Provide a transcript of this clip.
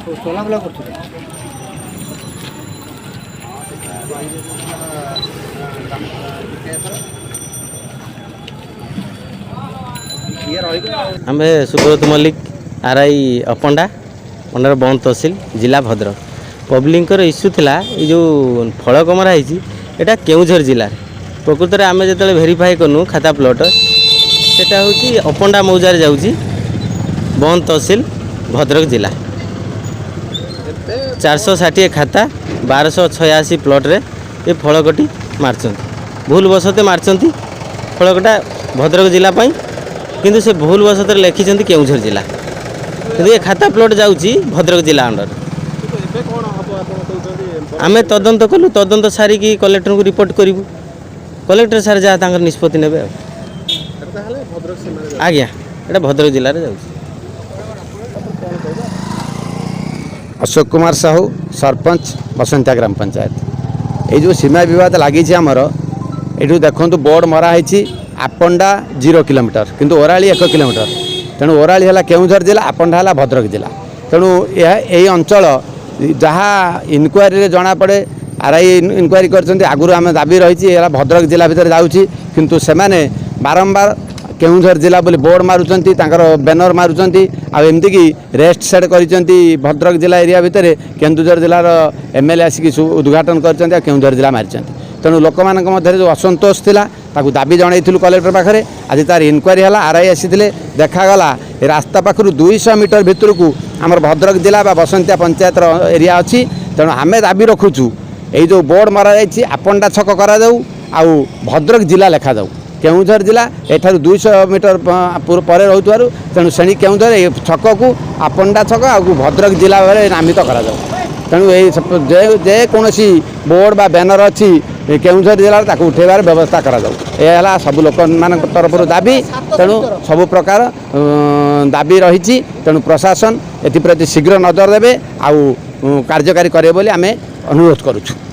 ଚଲାବୁଲା କରୁଥିଲେ आम सुब्रत मल्लिक आरआई अपंडा अंडर बंद तहसिल जिला भद्रक पब्लिक इश्यू थिला जो फल कमरा है केउझर जिले प्रकृत में आम जो भेरीफाए करूँ खाता प्लट सेटा हूँ अपंडा मौजार जाऊँगी बंद तहसिल भद्रक जिला 460 खाता 1286 प्लट्रे ये फलकटी मार्चंट भूल बसते मार्चंट फलकटा भद्रक जिला किंतु से भूल बसत लिखिं केउझर जिला कि खाता प्लट जाऊँगी भद्रक जिला अंडर आम तदंत कलु तदंत सारिकी कलेक्टर को रिपोर्ट करूँ कलेक्टर सार जहाँ निष्पत्ति ने आज्ञा ये भद्रक जिले में जाऊँगी अशोक कुमार साहू सरपंच बसंतिया ग्राम पंचायत ये जो सीमा विवाद लगी आमर ये देखो बोर्ड मराही आपंडा 0 किलोमीटर किंतु ओराली 1 किलोमीटर तेणु ओराली है केउझर जिला आपंडा है भद्रक जिला तेणु यही अंचल जहाँ इनक्वारी जना पड़े आरआई इनक्वारी कर आगुरी आम दाबी रही भद्रक जिला भितर जाऊँगी किंतु से बारंबार केउझर जिला बोली बोर्ड मारुंट बैनर मारुंट आमती की रेस्ट सेट कर भद्रक जिला एरिया भितर केन्दुझर जिलार एमएलए आसिक उद्घाटन कर केउझर जिला मारी तेणु लोक मध्य जो असंतोष थिला ताकू दाबी जनइलु कलेक्टर पाखे आज तार इनक्वारी है आरआई आसी देखागला रास्ता पाखु 200 मीटर भितर को आम भद्रक जिला बसंतिया पंचायत एरिया अच्छी तेणु आम दाबी रखुचु ये जो बोर्ड मरा आपंडा छक करा आउ भद्रक जिला लेखा जाऊ केउझर जिला एठार 200 मीटर पर रोथुआर तेणु श्रेणी केउझर छक को आपंडा छक आ भद्रक जिला नामित करा तेणु जेकोसी बोर्ड बा बैनर अच्छी केउझर जिले ताकू उठेबार व्यवस्था करा यह सब लोक मान तरफ दाबी तेणु सब प्रकार दाबी रही तेणु प्रशासन एप्रति शीघ्र नजर देवे आउ कार्यकारी करे बोली आमे अनुरोध करुछु।